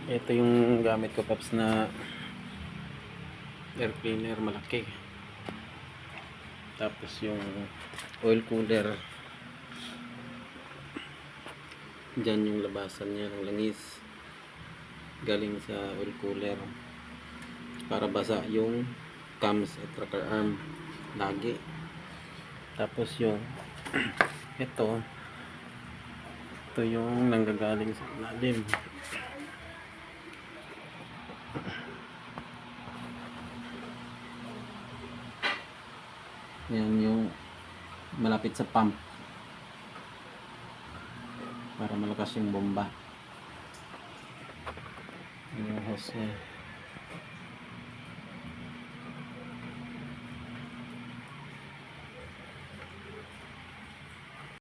Ito yung gamit ko, Paps, na air cleaner malaki. Tapos yung oil cooler, dyan yung labasan niya ng langis galing sa oil cooler para basa yung cams at rocker arm lagi. Tapos yung ito yung nanggagaling sa ilalim. Yan yung malapit sa pump para malakas yung bomba. Yung hose niya.